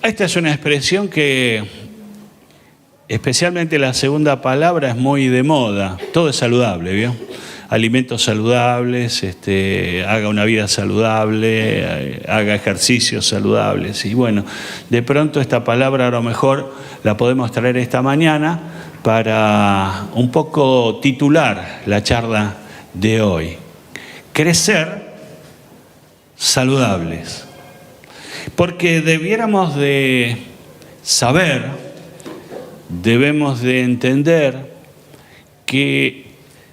Esta es una expresión que, especialmente la segunda palabra, es muy de moda. Todo es saludable, ¿vio? Alimentos saludables, haga una vida saludable, haga ejercicios saludables. Y bueno, de pronto esta palabra a lo mejor la podemos traer esta mañana para un poco titular la charla de hoy. Crecer saludables. Porque debiéramos de saber, debemos de entender que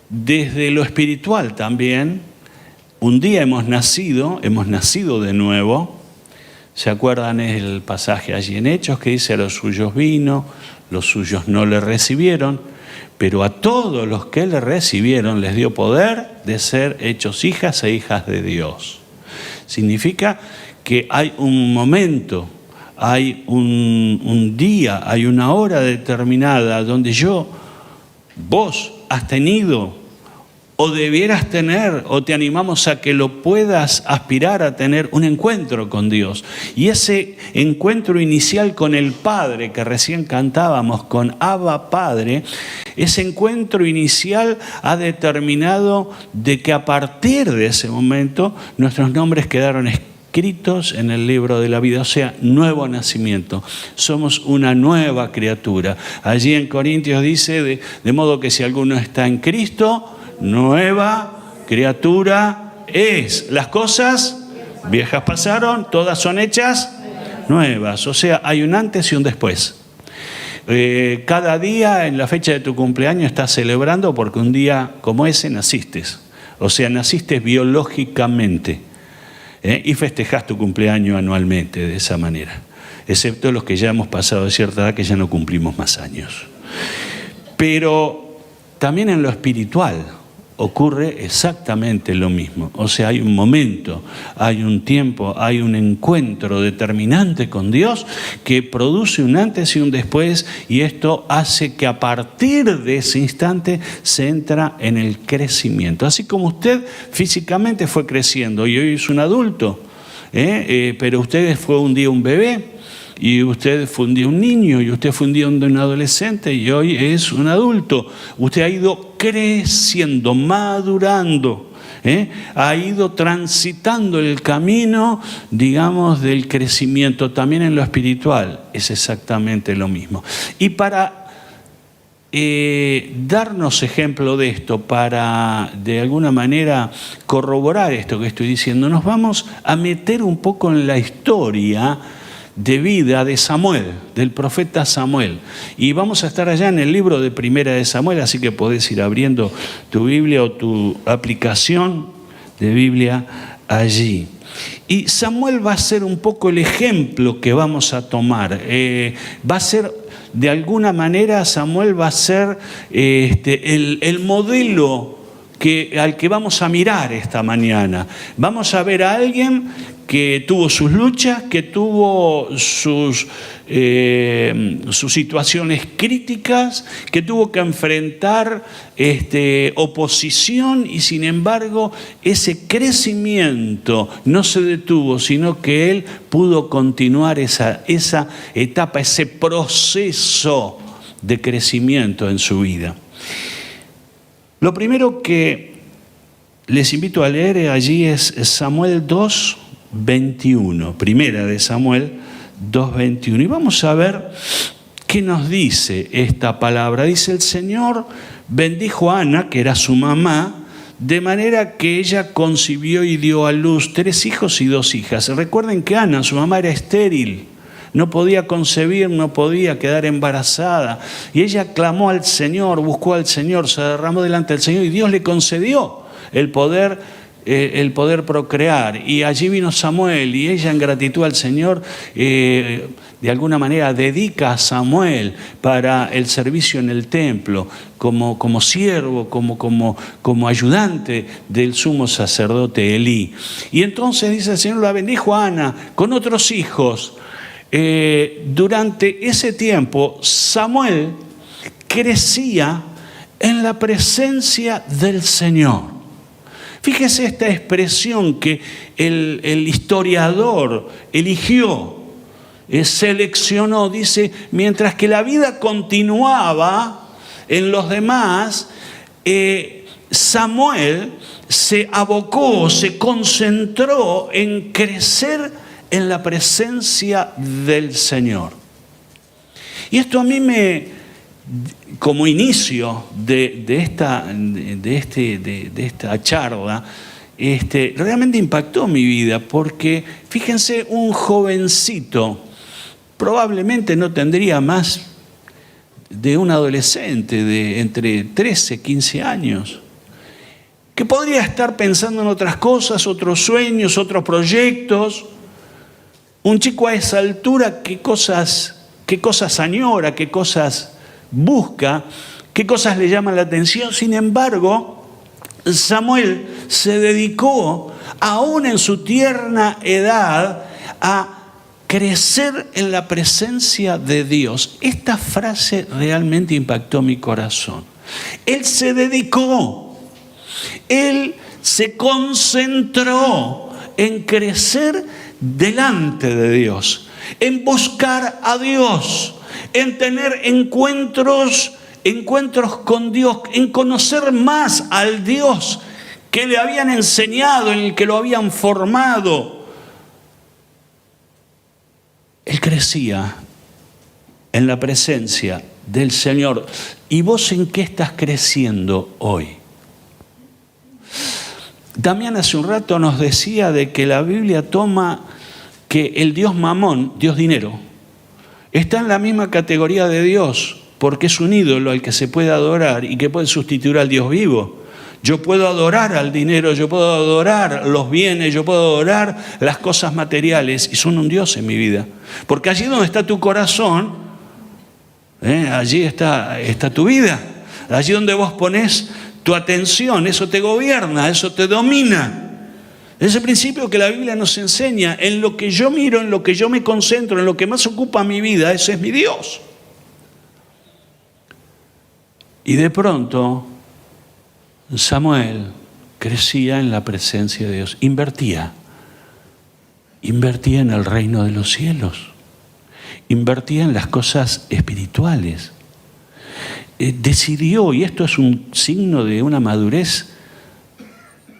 desde lo espiritual también, un día hemos nacido de nuevo. ¿Se acuerdan el pasaje allí en Hechos que dice: a los suyos vino, los suyos no le recibieron, pero a todos los que le recibieron les dio poder de ser hechos hijas e hijas de Dios? Significa que hay un momento, hay un día, hay una hora determinada donde vos has tenido o debieras tener, o te animamos a que lo puedas aspirar a tener, un encuentro con Dios. Y ese encuentro inicial con el Padre, que recién cantábamos, con Abba Padre, ese encuentro inicial ha determinado de que a partir de ese momento nuestros nombres quedaron escritos en el libro de la vida, o sea, nuevo nacimiento. Somos una nueva criatura. Allí en Corintios dice, de modo que si alguno está en Cristo, nueva criatura es. Las cosas viejas pasaron, todas son hechas nuevas. O sea, hay un antes y un después. Cada día en la fecha de tu cumpleaños estás celebrando porque un día como ese naciste. O sea, naciste biológicamente. Y festejás tu cumpleaños anualmente de esa manera. Excepto los que ya hemos pasado de cierta edad, que ya no cumplimos más años. Pero también en lo espiritual ocurre exactamente lo mismo. O sea, hay un momento, hay un tiempo, hay un encuentro determinante con Dios que produce un antes y un después, y esto hace que a partir de ese instante se entra en el crecimiento. Así como usted físicamente fue creciendo y hoy es un adulto, pero usted fue un día un bebé, y usted fue un día un niño, y usted fue un día un adolescente, y hoy es un adulto. Usted ha ido creciendo, madurando, ha ido transitando el camino, digamos, del crecimiento. También en lo espiritual es exactamente lo mismo. Y para darnos ejemplo de esto, para de alguna manera corroborar esto que estoy diciendo, nos vamos a meter un poco en la historia de vida de Samuel, del profeta Samuel. Y vamos a estar allá en el libro de Primera de Samuel, así que podés ir abriendo tu Biblia o tu aplicación de Biblia allí. Y Samuel va a ser un poco el ejemplo que vamos a tomar. Va a ser, de alguna manera, Samuel va a ser el modelo al que vamos a mirar esta mañana. Vamos a ver a alguien que tuvo sus luchas, que tuvo sus situaciones críticas, que tuvo que enfrentar oposición, y sin embargo ese crecimiento no se detuvo, sino que él pudo continuar esa etapa, ese proceso de crecimiento en su vida. Lo primero que les invito a leer allí es Samuel 2:21, Primera de Samuel 2:21. Y vamos a ver qué nos dice esta palabra. Dice: el Señor bendijo a Ana, que era su mamá, de manera que ella concibió y dio a luz 3 hijos y 2 hijas. Recuerden que Ana, su mamá, era estéril. No podía concebir, no podía quedar embarazada. Y ella clamó al Señor, buscó al Señor, se derramó delante del Señor, y Dios le concedió el poder procrear. Y allí vino Samuel, y ella, en gratitud al Señor, de alguna manera dedica a Samuel para el servicio en el templo, como siervo, como ayudante del sumo sacerdote Elí. Y entonces dice: el Señor la bendijo a Ana con otros hijos. Durante ese tiempo Samuel crecía en la presencia del Señor. Fíjese esta expresión que el historiador eligió. seleccionó, dice, mientras que la vida continuaba en los demás, Samuel se abocó, se concentró en crecer en la presencia del Señor. Y esto a mí como inicio de esta charla, realmente impactó mi vida, porque fíjense, un jovencito, probablemente no tendría más de un adolescente de entre 13, 15 años, que podría estar pensando en otras cosas, otros sueños, otros proyectos. Un chico a esa altura, ¿qué cosas añora, qué cosas busca, qué cosas le llaman la atención? Sin embargo, Samuel se dedicó, aún en su tierna edad, a crecer en la presencia de Dios. Esta frase realmente impactó mi corazón. Él se dedicó, él se concentró en crecer delante de Dios, en buscar a Dios, en tener encuentros con Dios, en conocer más al Dios que le habían enseñado, en el que lo habían formado. Él crecía en la presencia del Señor. ¿Y vos en qué estás creciendo hoy? Damián hace un rato nos decía de que la Biblia toma que el Dios Mamón, Dios dinero, está en la misma categoría de Dios, porque es un ídolo al que se puede adorar y que puede sustituir al Dios vivo. Yo puedo adorar al dinero, yo puedo adorar los bienes, yo puedo adorar las cosas materiales, y son un Dios en mi vida. Porque allí donde está tu corazón, allí está tu vida. Allí donde vos ponés tu atención, eso te gobierna, eso te domina. Ese principio que la Biblia nos enseña, en lo que yo miro, en lo que yo me concentro, en lo que más ocupa mi vida, ese es mi Dios. Y de pronto, Samuel crecía en la presencia de Dios, invertía en el reino de los cielos, invertía en las cosas espirituales. Decidió, y esto es un signo de una madurez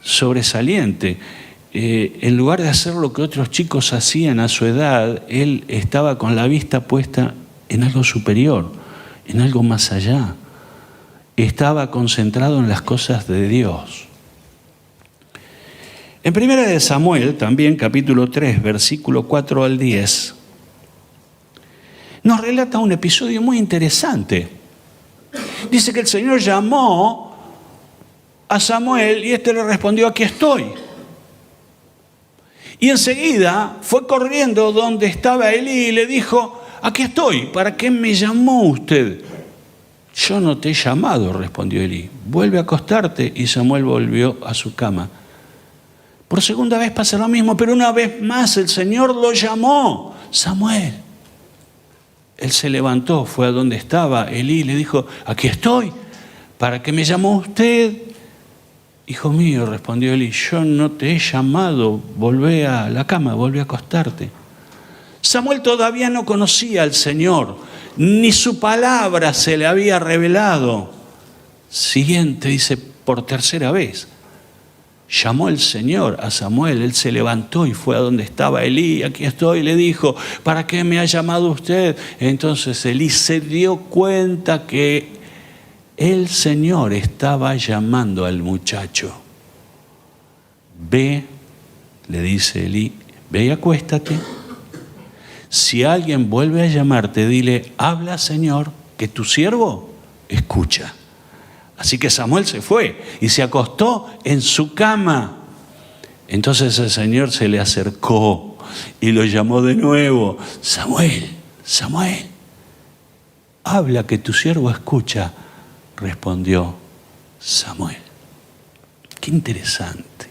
sobresaliente, en lugar de hacer lo que otros chicos hacían a su edad, él estaba con la vista puesta en algo superior, en algo más allá. Estaba concentrado en las cosas de Dios. En 1 Samuel, también capítulo 3, versículo 4 al 10, nos relata un episodio muy interesante. Dice que el Señor llamó a Samuel y este le respondió: aquí estoy. Y enseguida fue corriendo donde estaba Elí y le dijo: aquí estoy, ¿para qué me llamó usted? Yo no te he llamado, respondió Elí. Vuelve a acostarte. Y Samuel volvió a su cama. Por segunda vez pasa lo mismo, pero una vez más el Señor lo llamó: Samuel. Él se levantó, fue a donde estaba Elí y le dijo: aquí estoy, ¿para qué me llamó usted? Hijo mío, respondió Elí, yo no te he llamado, volvé a la cama, volvé a acostarte. Samuel todavía no conocía al Señor, ni su palabra se le había revelado. Siguiente, dice, por tercera vez. Llamó el Señor a Samuel, él se levantó y fue a donde estaba Elí, aquí estoy, y le dijo: ¿para qué me ha llamado usted? Entonces Elí se dio cuenta que el Señor estaba llamando al muchacho. Ve, le dice Elí, ve y acuéstate. Si alguien vuelve a llamarte, dile: habla, Señor, que tu siervo escucha. Así que Samuel se fue y se acostó en su cama. Entonces el Señor se le acercó y lo llamó de nuevo: Samuel, Samuel, habla, que tu siervo escucha. Respondió Samuel. Qué interesante.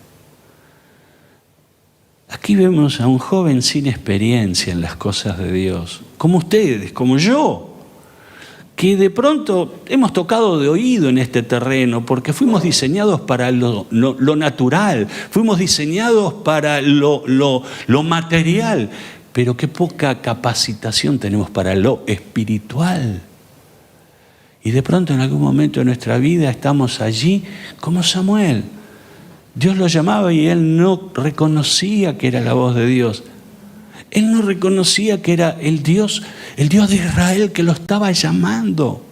Aquí vemos a un joven sin experiencia en las cosas de Dios, como ustedes, como yo, que de pronto hemos tocado de oído en este terreno porque fuimos diseñados para lo natural, fuimos diseñados para lo material. pero qué poca capacitación tenemos para lo espiritual. Y de pronto en algún momento de nuestra vida estamos allí como Samuel. Dios lo llamaba y él no reconocía que era la voz de Dios. Él no reconocía que era el Dios de Israel que lo estaba llamando.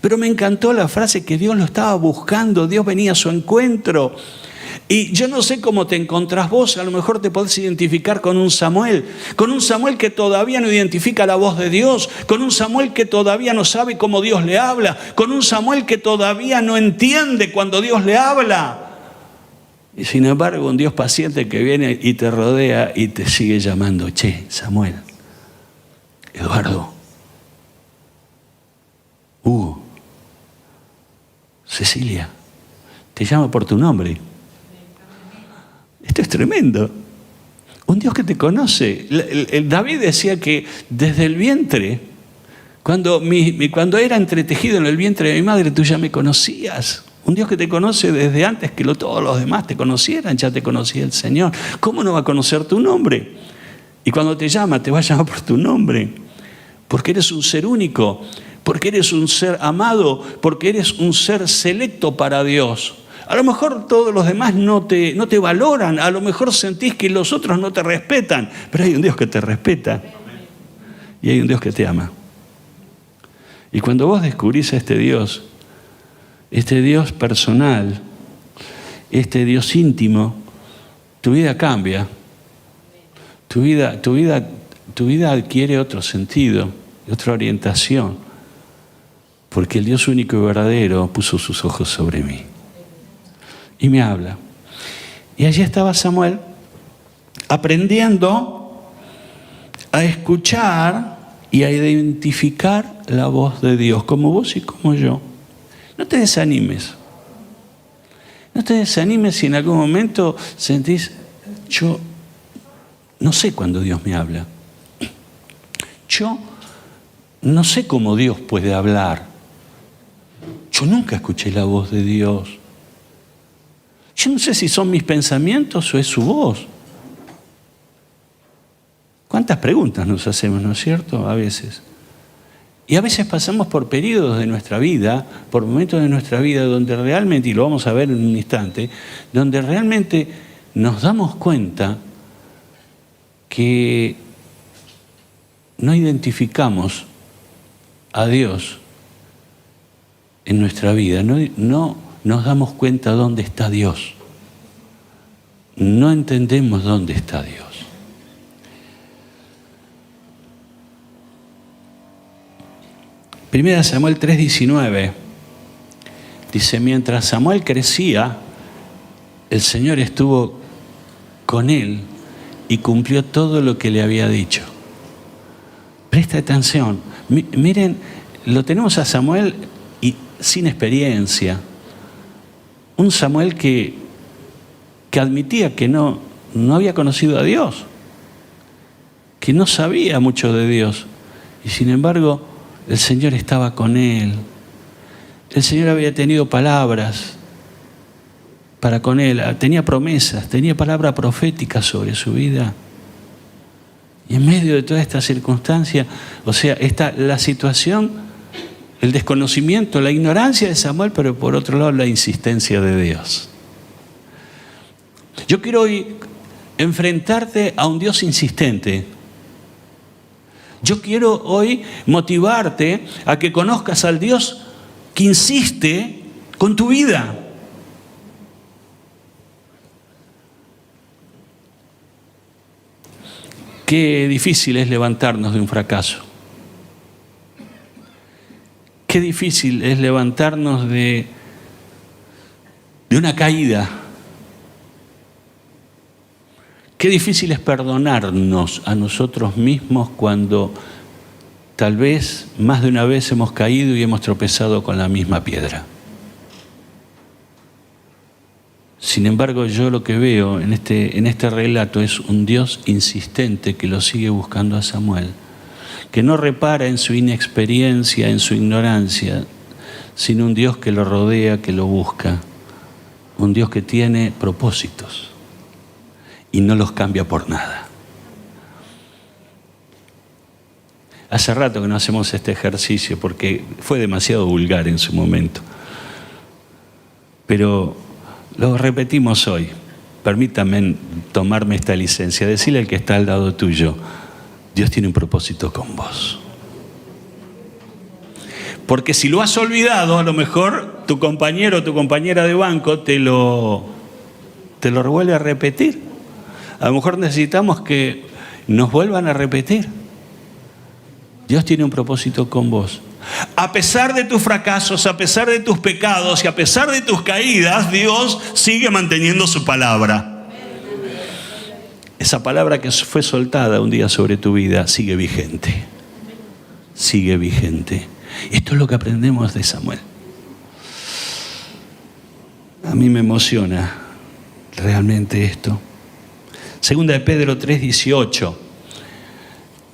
Pero me encantó la frase que Dios lo estaba buscando, Dios venía a su encuentro. Y yo no sé cómo te encontrás vos, a lo mejor te podés identificar con un Samuel que todavía no identifica la voz de Dios, con un Samuel que todavía no sabe cómo Dios le habla, con un Samuel que todavía no entiende cuando Dios le habla. Y sin embargo, un Dios paciente que viene y te rodea y te sigue llamando, che, Samuel, Eduardo, Hugo, Cecilia, te llama por tu nombre. Esto es tremendo. Un Dios que te conoce. El David decía que desde el vientre, cuando era entretejido en el vientre de mi madre, tú ya me conocías. Un Dios que te conoce desde antes que todos los demás te conocieran, ya te conocía el Señor. ¿Cómo no va a conocer tu nombre? Y cuando te llama, te va a llamar por tu nombre. Porque eres un ser único, porque eres un ser amado, porque eres un ser selecto para Dios. A lo mejor todos los demás no te valoran, a lo mejor sentís que los otros no te respetan, pero hay un Dios que te respeta y hay un Dios que te ama. Y cuando vos descubrís a este Dios personal, este Dios íntimo, tu vida cambia, tu vida adquiere otro sentido, otra orientación, porque el Dios único y verdadero puso sus ojos sobre mí. Y me habla. Y allí estaba Samuel aprendiendo a escuchar y a identificar la voz de Dios, como vos y como yo. No te desanimes. No te desanimes si en algún momento sentís, yo no sé cuándo Dios me habla. Yo no sé cómo Dios puede hablar. Yo nunca escuché la voz de Dios. Yo no sé si son mis pensamientos o es su voz. ¿Cuántas preguntas nos hacemos, no es cierto? A veces. Y a veces pasamos por periodos de nuestra vida, por momentos de nuestra vida donde realmente, y lo vamos a ver en un instante, donde realmente nos damos cuenta que no identificamos a Dios en nuestra vida, no nos damos cuenta dónde está Dios. No entendemos dónde está Dios. Primera Samuel 3:19 dice, mientras Samuel crecía, el Señor estuvo con él y cumplió todo lo que le había dicho. Presta atención. Miren, lo tenemos a Samuel sin experiencia. Un Samuel que admitía que no había conocido a Dios, que no sabía mucho de Dios. Y sin embargo, el Señor estaba con él. El Señor había tenido palabras para con él, tenía promesas, tenía palabra profética sobre su vida. Y en medio de toda esta circunstancia, o sea, está la situación, el desconocimiento, la ignorancia de Samuel, pero por otro lado la insistencia de Dios. Yo quiero hoy enfrentarte a un Dios insistente. Yo quiero hoy motivarte a que conozcas al Dios que insiste con tu vida. Qué difícil es levantarnos de un fracaso. Qué difícil es levantarnos de una caída. Qué difícil es perdonarnos a nosotros mismos cuando tal vez más de una vez hemos caído y hemos tropezado con la misma piedra. Sin embargo, yo lo que veo en este relato es un Dios insistente que lo sigue buscando a Samuel, que no repara en su inexperiencia, en su ignorancia, sino un Dios que lo rodea, que lo busca, un Dios que tiene propósitos y no los cambia por nada. Hace rato que no hacemos este ejercicio porque fue demasiado vulgar en su momento. Pero lo repetimos hoy. Permítame tomarme esta licencia, decirle al que está al lado tuyo, Dios tiene un propósito con vos. Porque si lo has olvidado, a lo mejor tu compañero o tu compañera de banco te lo vuelve a repetir. A lo mejor necesitamos que nos vuelvan a repetir. Dios tiene un propósito con vos. A pesar de tus fracasos, a pesar de tus pecados y a pesar de tus caídas, Dios sigue manteniendo su palabra. Esa palabra que fue soltada un día sobre tu vida sigue vigente. Sigue vigente. Esto es lo que aprendemos de Samuel. A mí me emociona realmente esto. Segunda de Pedro 3:18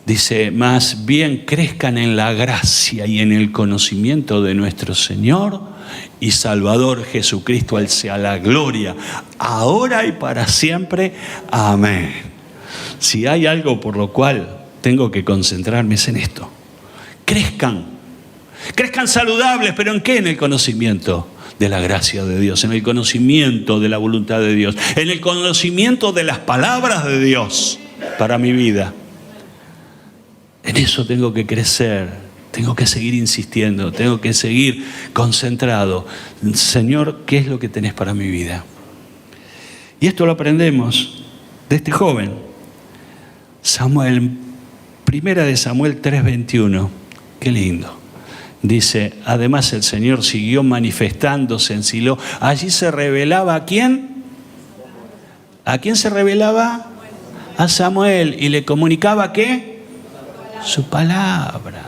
dice: más bien crezcan en la gracia y en el conocimiento de nuestro Señor y Salvador Jesucristo. Al sea la gloria, ahora y para siempre. Amén. Si hay algo por lo cual tengo que concentrarme es en esto. Crezcan saludables, ¿pero en qué? En el conocimiento de la gracia de Dios, en el conocimiento de la voluntad de Dios, en el conocimiento de las palabras de Dios para mi vida. En eso tengo que crecer, tengo que seguir insistiendo, tengo que seguir concentrado. Señor, ¿qué es lo que tenés para mi vida? Y esto lo aprendemos de este joven. Samuel, primera de Samuel 3:21. Qué lindo. Dice: además el Señor siguió manifestándose en Silo. Allí se revelaba ¿a quién? ¿A quién se revelaba? A Samuel. Y le comunicaba ¿qué? Su palabra.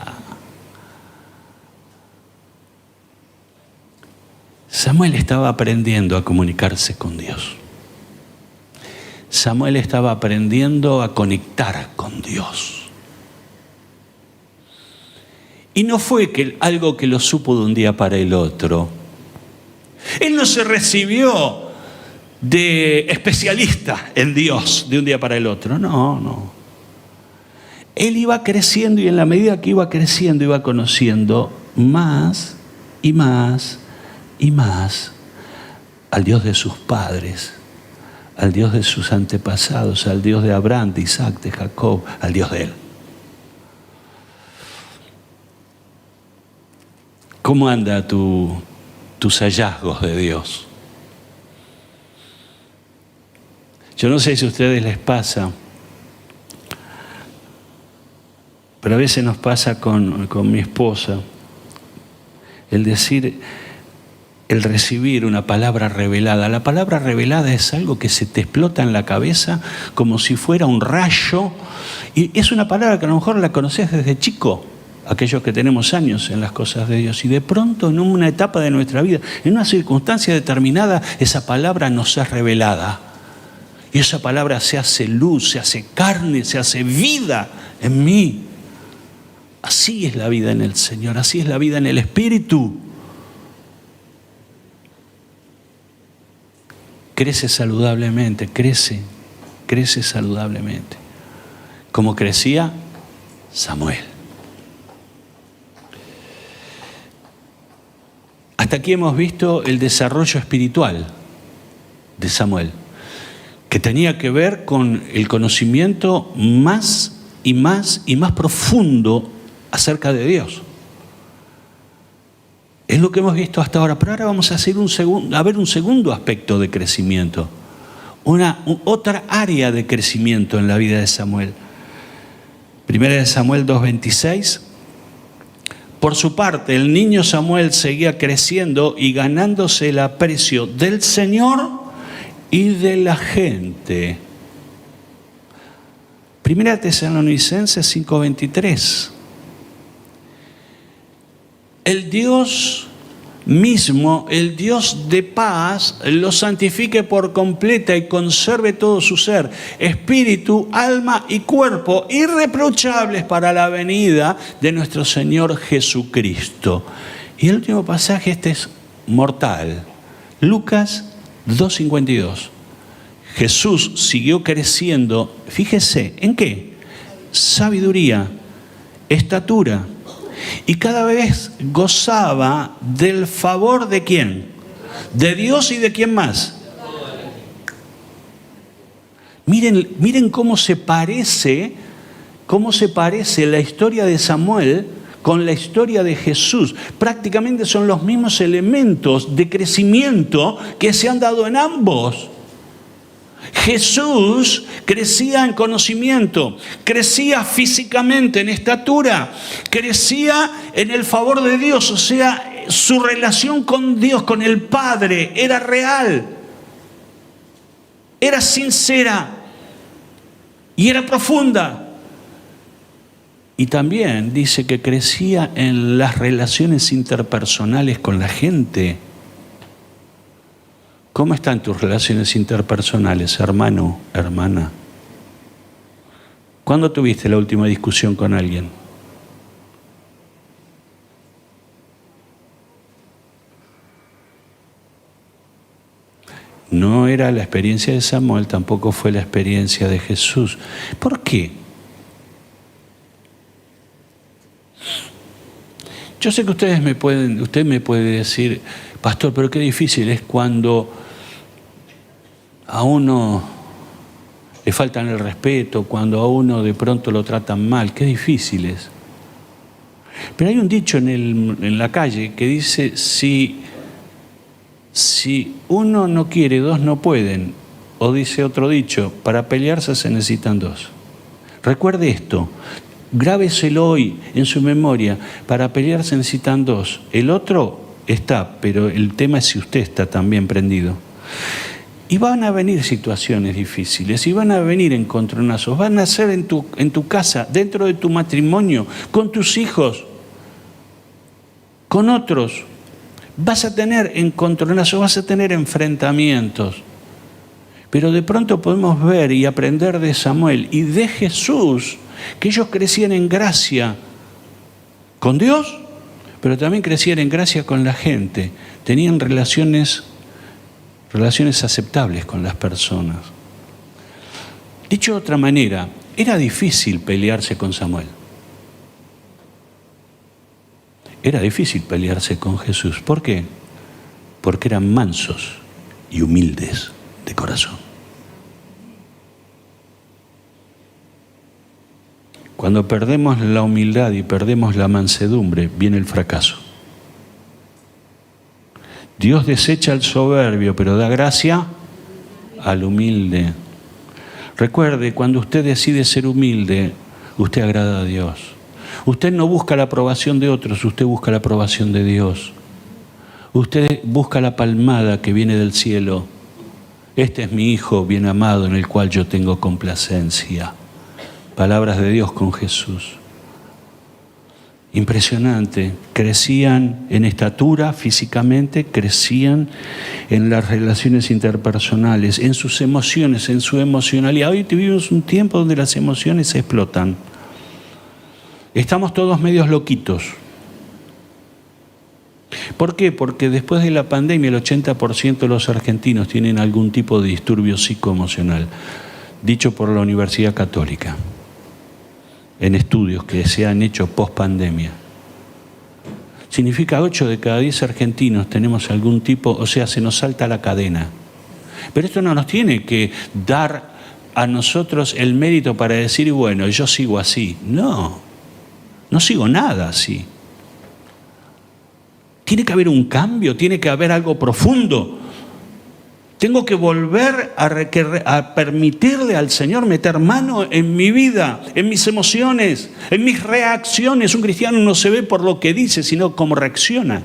Samuel estaba aprendiendo a comunicarse con Dios. Samuel estaba aprendiendo a conectar con Dios. Y no fue algo que lo supo de un día para el otro. Él no se recibió de especialista en Dios de un día para el otro. No. Él iba creciendo y en la medida que iba creciendo iba conociendo más y más y más al Dios de sus padres, al Dios de sus antepasados, al Dios de Abraham, de Isaac, de Jacob, al Dios de él. ¿Cómo anda tus hallazgos de Dios? Yo no sé si a ustedes les pasa, pero a veces nos pasa con mi esposa, el recibir una palabra revelada. La palabra revelada es algo que se te explota en la cabeza como si fuera un rayo, y es una palabra que a lo mejor la conoces desde chico, aquellos que tenemos años en las cosas de Dios, y de pronto en una etapa de nuestra vida, en una circunstancia determinada, esa palabra nos es revelada. Y esa palabra se hace luz, se hace carne, se hace vida en mí. Así es la vida en el Señor, así es la vida en el Espíritu. Crece saludablemente, crece saludablemente. Como crecía Samuel. Hasta aquí hemos visto el desarrollo espiritual de Samuel, que tenía que ver con el conocimiento más y más y más profundo acerca de Dios. Es lo que hemos visto hasta ahora, pero ahora vamos a hacer ver un segundo aspecto de crecimiento, otra área de crecimiento en la vida de Samuel. Primera de Samuel 2:26. Por su parte, el niño Samuel seguía creciendo y ganándose el aprecio del Señor y de la gente. Primera Tesalonicenses 5:23. El Dios mismo, el Dios de paz, lo santifique por completa y conserve todo su ser, espíritu, alma y cuerpo, irreprochables para la venida de nuestro Señor Jesucristo. Y el último pasaje, este es mortal. Lucas 2:52. Jesús siguió creciendo, fíjese, ¿en qué? Sabiduría, estatura. Y cada vez gozaba del favor ¿de quién? De Dios y de quién más. Miren cómo se parece la historia de Samuel con la historia de Jesús. Prácticamente son los mismos elementos de crecimiento que se han dado en ambos. Jesús crecía en conocimiento, crecía físicamente en estatura, crecía en el favor de Dios, o sea, su relación con Dios, con el Padre, era real, era sincera y era profunda. Y también dice que crecía en las relaciones interpersonales con la gente. ¿Cómo están tus relaciones interpersonales, hermano, hermana? ¿Cuándo tuviste la última discusión con alguien? No era la experiencia de Samuel, tampoco fue la experiencia de Jesús. ¿Por qué? Yo sé que usted me puede decir, pastor, pero qué difícil es cuando a uno le faltan el respeto, cuando a uno de pronto lo tratan mal, qué difícil es. Pero hay un dicho en la calle que dice, si uno no quiere, dos no pueden. O dice otro dicho, para pelearse se necesitan dos. Recuerde esto, grábeselo hoy en su memoria, para pelear se necesitan dos. El otro está, pero el tema es si usted está también prendido. Y van a venir situaciones difíciles, y van a venir encontronazos, van a ser en tu casa, dentro de tu matrimonio, con tus hijos, con otros. Vas a tener encontronazos, vas a tener enfrentamientos. Pero de pronto podemos ver y aprender de Samuel y de Jesús, que ellos crecían en gracia con Dios, pero también crecían en gracia con la gente. Tenían relaciones aceptables con las personas. Dicho de otra manera, era difícil pelearse con Samuel. Era difícil pelearse con Jesús. ¿Por qué? Porque eran mansos y humildes de corazón. Cuando perdemos la humildad y perdemos la mansedumbre, viene el fracaso. Dios desecha al soberbio, pero da gracia al humilde. Recuerde, cuando usted decide ser humilde, usted agrada a Dios. Usted no busca la aprobación de otros, usted busca la aprobación de Dios. Usted busca la palmada que viene del cielo. Este es mi Hijo bien amado en el cual yo tengo complacencia. Palabras de Dios con Jesús. Impresionante, crecían en estatura físicamente, crecían en las relaciones interpersonales, en sus emociones, en su emocionalidad. Hoy vivimos un tiempo donde las emociones se explotan. Estamos todos medios loquitos. ¿Por qué? Porque después de la pandemia el 80% de los argentinos tienen algún tipo de disturbio psicoemocional, dicho por la Universidad Católica, en estudios que se han hecho post-pandemia. Significa 8 de cada 10 argentinos tenemos algún tipo, o sea, se nos salta la cadena. Pero esto no nos tiene que dar a nosotros el mérito para decir, bueno, yo sigo así. No sigo nada así. Tiene que haber un cambio, tiene que haber algo profundo. Tengo que volver a permitirle al Señor meter mano en mi vida, en mis emociones, en mis reacciones. Un cristiano no se ve por lo que dice, sino cómo reacciona.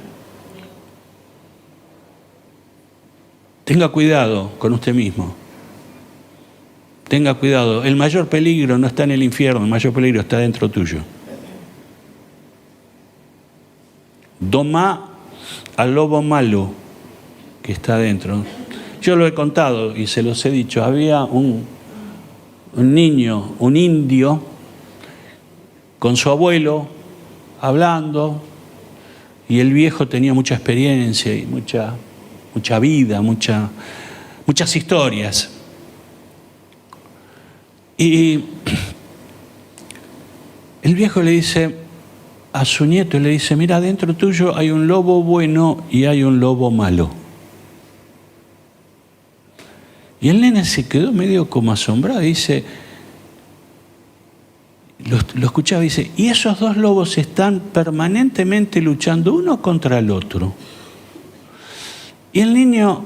Tenga cuidado con usted mismo. Tenga cuidado. El mayor peligro no está en el infierno, el mayor peligro está dentro tuyo. Doma al lobo malo que está dentro. Yo lo he contado y se los he dicho. Había un niño, un indio, con su abuelo, hablando, y el viejo tenía mucha experiencia y mucha vida, muchas historias. Y El viejo le dice a su nieto, le dice, mira, dentro tuyo hay un lobo bueno y hay un lobo malo. Y el nene se quedó medio como asombrado y dice, lo escuchaba y dice, y esos dos lobos están permanentemente luchando uno contra el otro. Y el niño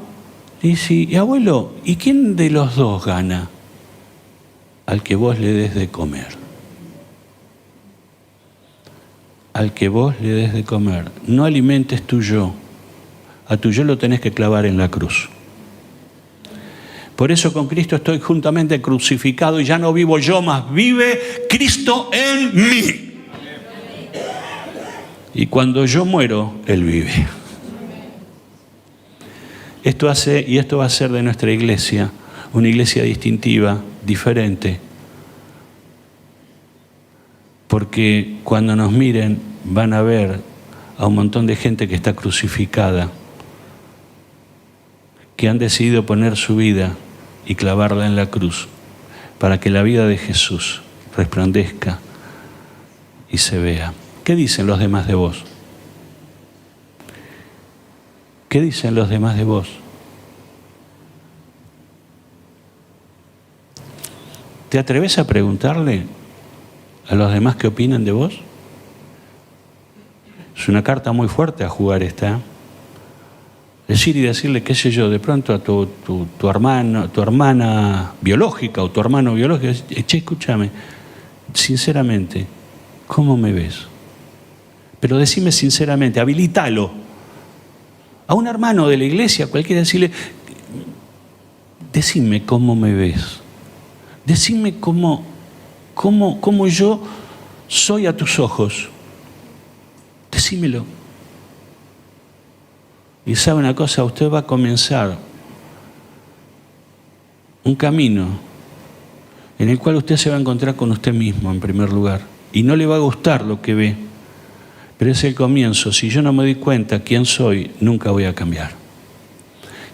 dice, y abuelo, ¿y quién de los dos gana? Al que vos le des de comer. Al que vos le des de comer. No alimentes tu yo. A tu yo lo tenés que clavar en la cruz. Por eso con Cristo estoy juntamente crucificado y ya no vivo yo, más vive Cristo en mí. Y cuando yo muero, Él vive. Esto va a ser de nuestra iglesia una iglesia distintiva, diferente. Porque cuando nos miren van a ver a un montón de gente que está crucificada, que han decidido poner su vida y clavarla en la cruz para que la vida de Jesús resplandezca y se vea. ¿Qué dicen los demás de vos? ¿Qué dicen los demás de vos? ¿Te atreves a preguntarle a los demás qué opinan de vos? Es una carta muy fuerte a jugar esta. Decir y decirle, qué sé yo, de pronto a tu hermana biológica o tu hermano biológico, che, escúchame, sinceramente, ¿cómo me ves? Pero decime sinceramente, habilítalo. A un hermano de la iglesia, cualquiera, decirle, decime cómo me ves. Decime cómo yo soy a tus ojos. Decímelo. Y sabe una cosa, usted va a comenzar un camino en el cual usted se va a encontrar con usted mismo en primer lugar. Y no le va a gustar lo que ve, pero es el comienzo. Si yo no me doy cuenta quién soy, nunca voy a cambiar.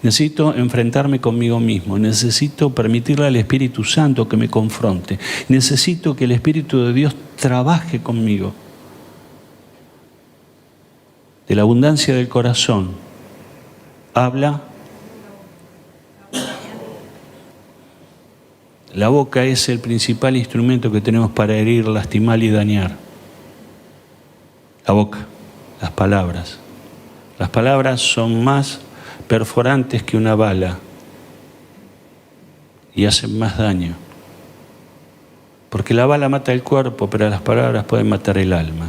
Necesito enfrentarme conmigo mismo, necesito permitirle al Espíritu Santo que me confronte, necesito que el Espíritu de Dios trabaje conmigo. De la abundancia del corazón habla. La boca es el principal instrumento que tenemos para herir, lastimar y dañar. La boca, las palabras. Las palabras son más perforantes que una bala y hacen más daño. Porque la bala mata el cuerpo, pero las palabras pueden matar el alma.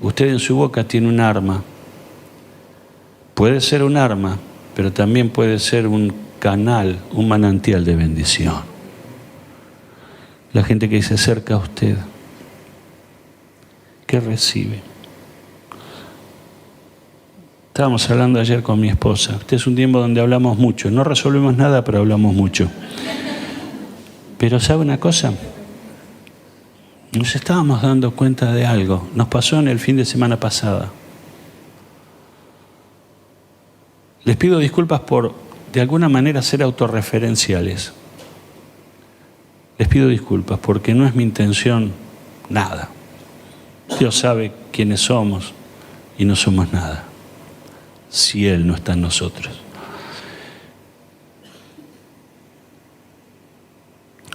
Usted en su boca tiene un arma. Puede ser un arma, pero también puede ser un canal, un manantial de bendición. La gente que se acerca a usted, ¿qué recibe? Estábamos hablando ayer con mi esposa. Este es un tiempo donde hablamos mucho. No resolvemos nada, pero hablamos mucho. Pero ¿sabe una cosa? Nos estábamos dando cuenta de algo. Nos pasó en el fin de semana pasada. Les pido disculpas por, de alguna manera, ser autorreferenciales. Les pido disculpas porque no es mi intención nada. Dios sabe quiénes somos y no somos nada si Él no está en nosotros.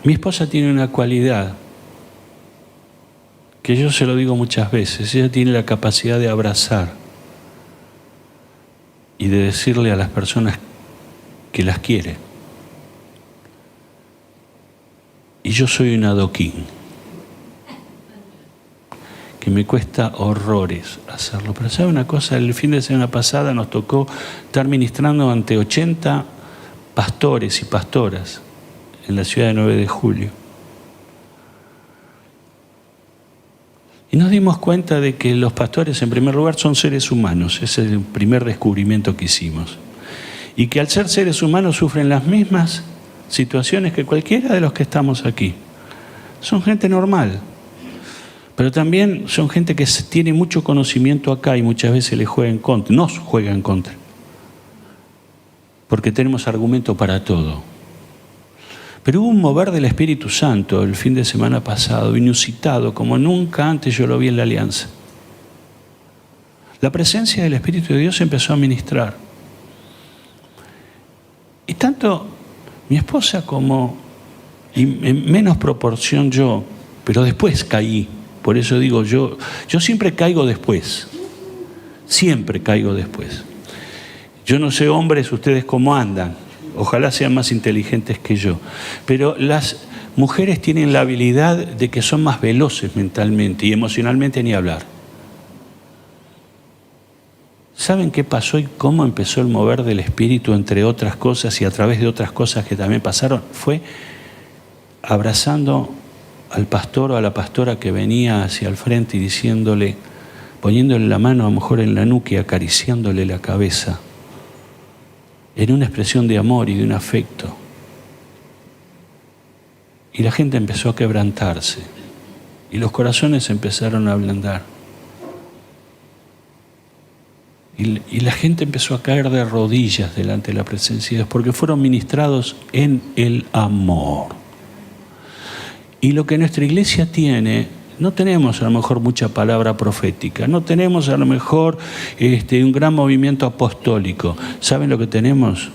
Mi esposa tiene una cualidad que yo se lo digo muchas veces. Ella tiene la capacidad de abrazar y de decirle a las personas que las quiere. Y yo soy un adoquín, que me cuesta horrores hacerlo. Pero ¿sabe una cosa? El fin de semana pasada nos tocó estar ministrando ante 80 pastores y pastoras en la ciudad de 9 de julio. Y nos dimos cuenta de que los pastores, en primer lugar, son seres humanos. Ese es el primer descubrimiento que hicimos. Y que al ser seres humanos sufren las mismas situaciones que cualquiera de los que estamos aquí. Son gente normal. Pero también son gente que tiene mucho conocimiento acá y muchas veces le juega en contra. Nos juega en contra. Porque tenemos argumento para todo. Pero hubo un mover del Espíritu Santo el fin de semana pasado, inusitado, como nunca antes yo lo vi en la Alianza. La presencia del Espíritu de Dios empezó a ministrar. Y tanto mi esposa como, y en menos proporción yo, pero después caí. Por eso digo, yo siempre caigo después. Siempre caigo después. Yo no sé, hombres, ustedes cómo andan. Ojalá sean más inteligentes que yo. Pero las mujeres tienen la habilidad de que son más veloces mentalmente y emocionalmente ni hablar. ¿Saben qué pasó y cómo empezó el mover del Espíritu, entre otras cosas, y a través de otras cosas que también pasaron? Fue abrazando al pastor o a la pastora que venía hacia el frente y diciéndole, poniéndole la mano a lo mejor en la nuca y acariciándole la cabeza, en una expresión de amor y de un afecto. Y la gente empezó a quebrantarse y los corazones empezaron a ablandar. Y la gente empezó a caer de rodillas delante de la presencia de Dios porque fueron ministrados en el amor. Y lo que nuestra iglesia tiene, no tenemos a lo mejor mucha palabra profética, no tenemos a lo mejor un gran movimiento apostólico. ¿Saben lo que tenemos?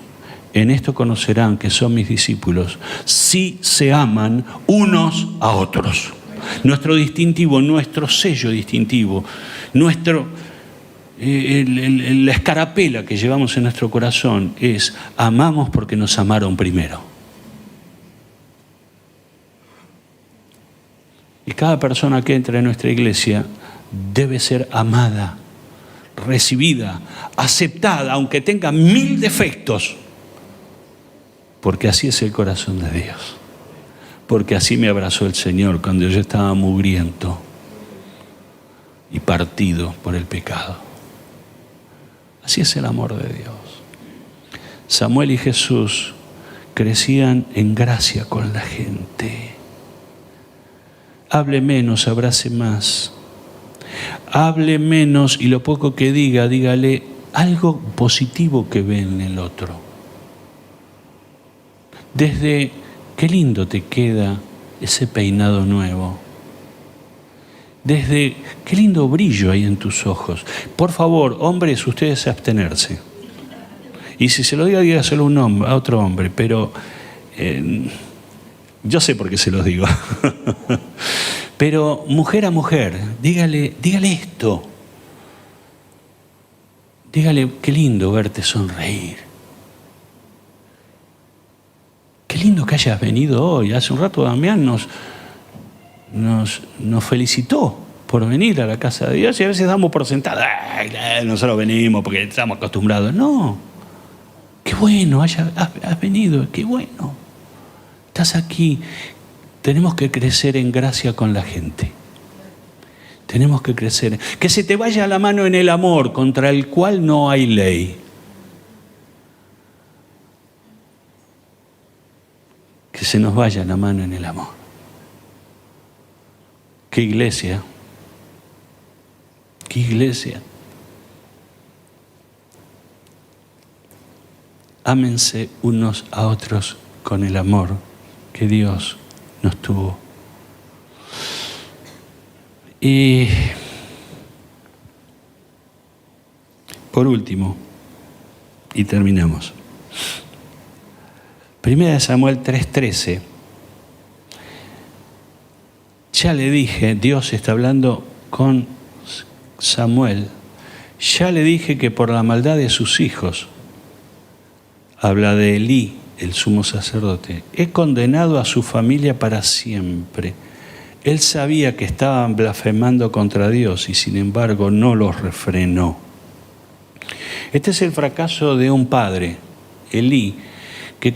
En esto conocerán que son mis discípulos, si se aman unos a otros. Nuestro distintivo, nuestro sello distintivo, la escarapela que llevamos en nuestro corazón es: amamos porque nos amaron primero. Y cada persona que entra en nuestra iglesia debe ser amada, recibida, aceptada, aunque tenga 1000 defectos, porque así es el corazón de Dios. Porque así me abrazó el Señor cuando yo estaba mugriento y partido por el pecado. Así es el amor de Dios. Samuel y Jesús crecían en gracia con la gente. Hable menos, abrace más. Hable menos y lo poco que diga, dígale algo positivo que ve en el otro. Desde qué lindo te queda ese peinado nuevo. Desde qué lindo brillo hay en tus ojos. Por favor, hombres, ustedes abstenerse. Y si se lo diga, dígaselo a otro hombre, pero yo sé por qué se los digo. Pero mujer a mujer, dígale esto. Dígale, qué lindo verte sonreír. Qué lindo que hayas venido hoy. Hace un rato Damián nos felicitó por venir a la casa de Dios y a veces damos por sentado, nosotros venimos porque estamos acostumbrados. No, qué bueno, has venido, qué bueno. Estás aquí. Tenemos que crecer en gracia con la gente. Tenemos que crecer. Que se te vaya la mano en el amor, contra el cual no hay ley. Que se nos vaya la mano en el amor. ¿Qué iglesia? ¿Qué iglesia? Ámense unos a otros con el amor que Dios nos tuvo. Y por último, y terminamos. 1 Samuel 3:13. Ya le dije, Dios está hablando con Samuel, ya le dije que por la maldad de sus hijos, habla de Elí, el sumo sacerdote, he condenado a su familia para siempre. Él sabía que estaban blasfemando contra Dios y sin embargo no los refrenó. Este es el fracaso de un padre, Elí, que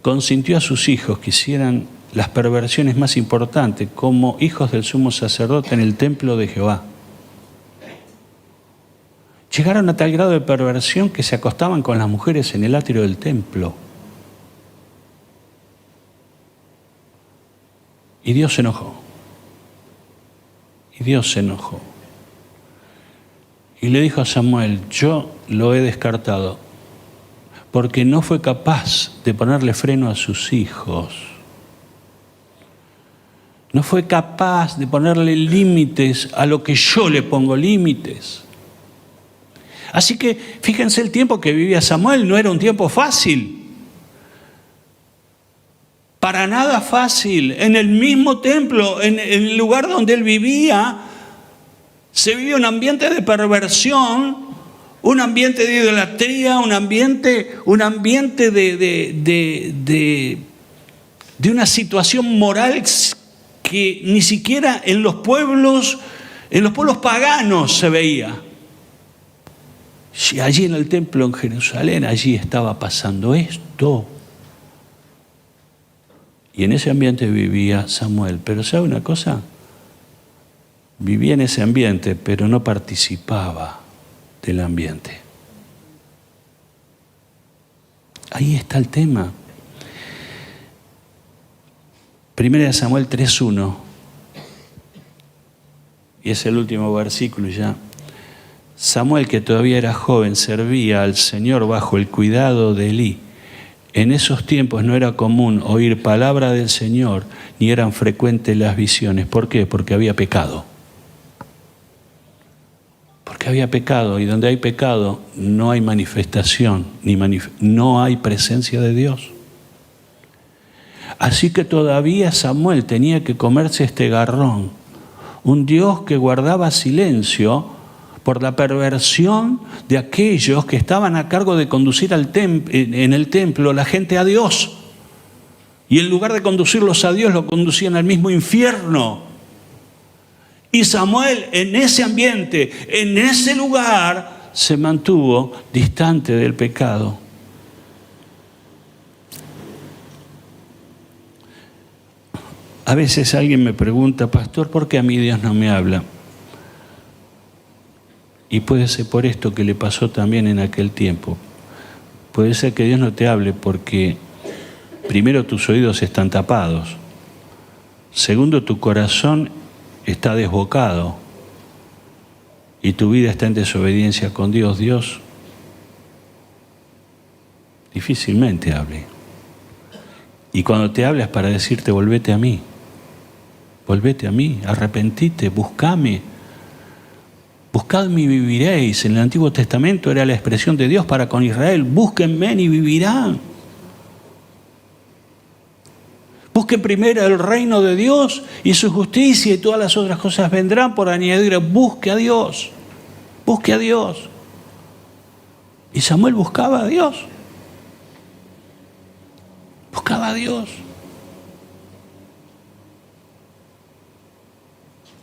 consintió a sus hijos que hicieran las perversiones más importantes como hijos del sumo sacerdote en el templo de Jehová. Llegaron a tal grado de perversión que se acostaban con las mujeres en el atrio del templo. Y Dios se enojó. Y Dios se enojó. Y le dijo a Samuel, yo lo he descartado, porque no fue capaz de ponerle freno a sus hijos. No fue capaz de ponerle límites a lo que yo le pongo límites. Así que fíjense, el tiempo que vivía Samuel no era un tiempo fácil. Para nada fácil. En el mismo templo, en el lugar donde él vivía, se vivía un ambiente de perversión, un ambiente de idolatría, un ambiente de una situación moral que ni siquiera en los pueblos paganos se veía. Y allí en el templo en Jerusalén, allí estaba pasando esto. Y en ese ambiente vivía Samuel. Pero ¿sabe una cosa? Vivía en ese ambiente, pero no participaba del ambiente. Ahí está el tema. 1 Samuel 3:1. Y es el último versículo ya. Samuel, que todavía era joven, servía al Señor bajo el cuidado de Elí. En esos tiempos no era común oír palabra del Señor, ni eran frecuentes las visiones. ¿Por qué? Porque había pecado. Porque había pecado, y donde hay pecado no hay manifestación, no hay presencia de Dios. Así que todavía Samuel tenía que comerse este garrón. Un Dios que guardaba silencio por la perversión de aquellos que estaban a cargo de conducir en el templo la gente a Dios. Y en lugar de conducirlos a Dios, lo conducían al mismo infierno. Y Samuel, en ese ambiente, en ese lugar, se mantuvo distante del pecado. A veces alguien me pregunta, pastor, ¿por qué a mí Dios no me habla? Y puede ser por esto que le pasó también en aquel tiempo. Puede ser que Dios no te hable porque, primero, tus oídos están tapados. Segundo, tu corazón está desbocado y tu vida está en desobediencia con Dios. Dios difícilmente hable. Y cuando te habla es para decirte, volvete a mí, arrepentite, buscame. Buscadme y viviréis. En el Antiguo Testamento era la expresión de Dios para con Israel. Búsquenme y vivirán. Busquen primero el reino de Dios y su justicia, y todas las otras cosas vendrán por añadidura. Busque a Dios. Busque a Dios. Y Samuel buscaba a Dios. Buscaba a Dios.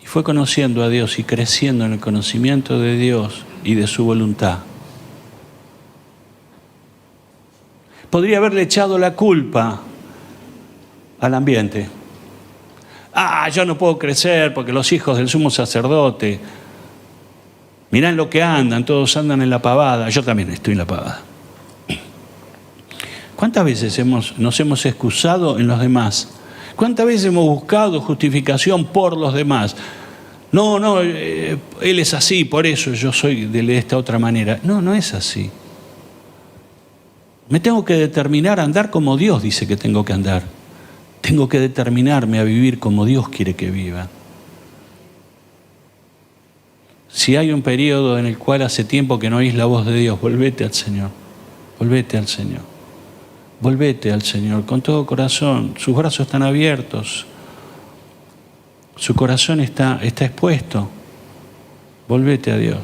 Y fue conociendo a Dios y creciendo en el conocimiento de Dios y de su voluntad. Podría haberle echado la culpa al ambiente. Yo no puedo crecer porque los hijos del sumo sacerdote, mirá en lo que andan, todos andan en la pavada. Yo también estoy en la pavada. ¿Cuántas veces nos hemos excusado en los demás? ¿Cuántas veces hemos buscado justificación por los demás? No, él es así, por eso yo soy de esta otra manera. No es así. Me tengo que determinar a andar como Dios dice que tengo que andar. Tengo que determinarme a vivir como Dios quiere que viva. Si hay un periodo en el cual hace tiempo que no oís la voz de Dios, volvete al Señor. Volvete al Señor. Volvete al Señor con todo corazón. Sus brazos están abiertos. Su corazón está expuesto. Volvete a Dios.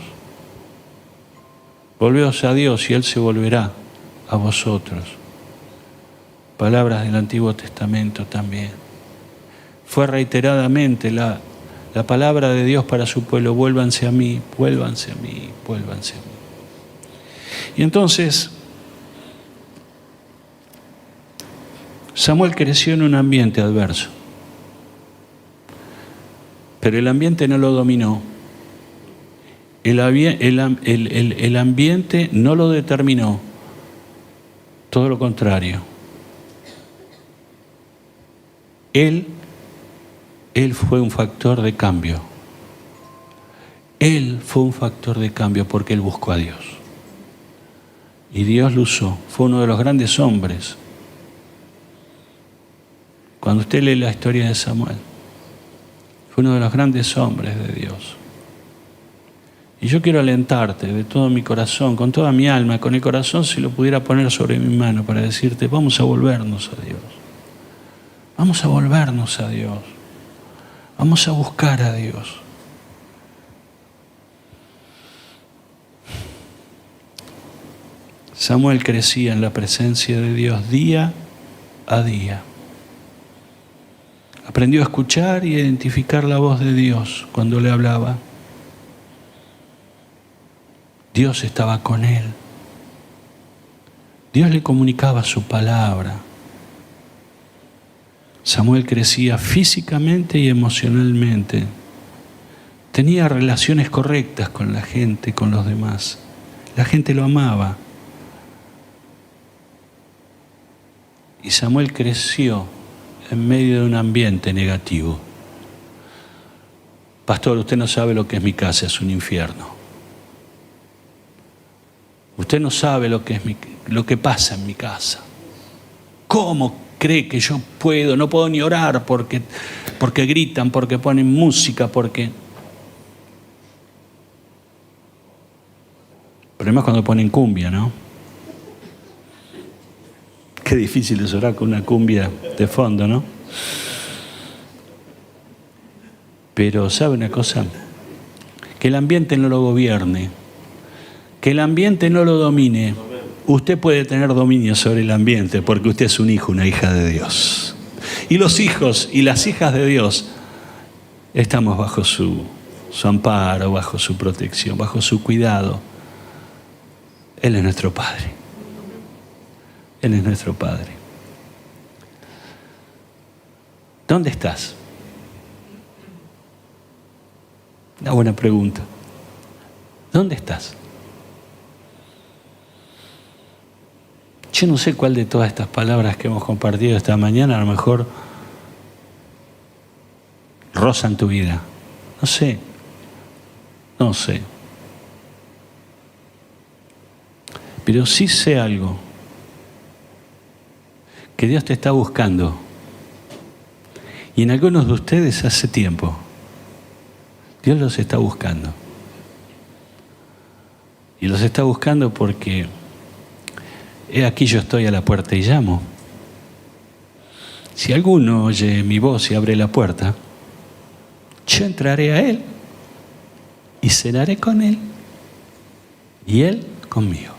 Volveos a Dios y Él se volverá a vosotros. Palabras del Antiguo Testamento también. Fue reiteradamente la palabra de Dios para su pueblo. Vuélvanse a mí, vuélvanse a mí, vuélvanse a mí. Y entonces Samuel creció en un ambiente adverso, pero el ambiente no lo dominó. El ambiente no lo determinó, todo lo contrario. Él fue un factor de cambio. Él fue un factor de cambio porque él buscó a Dios. Y Dios lo usó. Fue uno de los grandes hombres. Cuando usted lee la historia de Samuel, fue uno de los grandes hombres de Dios. Y yo quiero alentarte de todo mi corazón, con toda mi alma, con el corazón si lo pudiera poner sobre mi mano para decirte, vamos a volvernos a Dios. Vamos a volvernos a Dios. Vamos a buscar a Dios. Samuel crecía en la presencia de Dios día a día. Aprendió a escuchar y a identificar la voz de Dios cuando le hablaba. Dios estaba con él. Dios le comunicaba su palabra. Samuel crecía físicamente y emocionalmente. Tenía relaciones correctas con la gente, con los demás. La gente lo amaba. Y Samuel creció en medio de un ambiente negativo. Pastor, usted no sabe lo que es mi casa, es un infierno. Usted no sabe lo que pasa en mi casa. ¿Cómo cree que yo puedo? No puedo ni orar porque gritan, porque ponen música, porque... El problema es cuando ponen cumbia, ¿no? Qué difícil es orar con una cumbia de fondo, ¿no? Pero ¿sabe una cosa? Que el ambiente no lo gobierne. Que el ambiente no lo domine. Usted puede tener dominio sobre el ambiente porque usted es un hijo, una hija de Dios. Y los hijos y las hijas de Dios estamos bajo su amparo, bajo su protección, bajo su cuidado. Él es nuestro Padre. Él es nuestro Padre. ¿Dónde estás? Una buena pregunta. ¿Dónde estás? Yo no sé cuál de todas estas palabras que hemos compartido esta mañana a lo mejor rozan tu vida. No sé. Pero sí sé algo. Que Dios te está buscando. Y en algunos de ustedes hace tiempo. Dios los está buscando. Y los está buscando porque he aquí yo estoy a la puerta y llamo. Si alguno oye mi voz y abre la puerta, yo entraré a él y cenaré con él y él conmigo.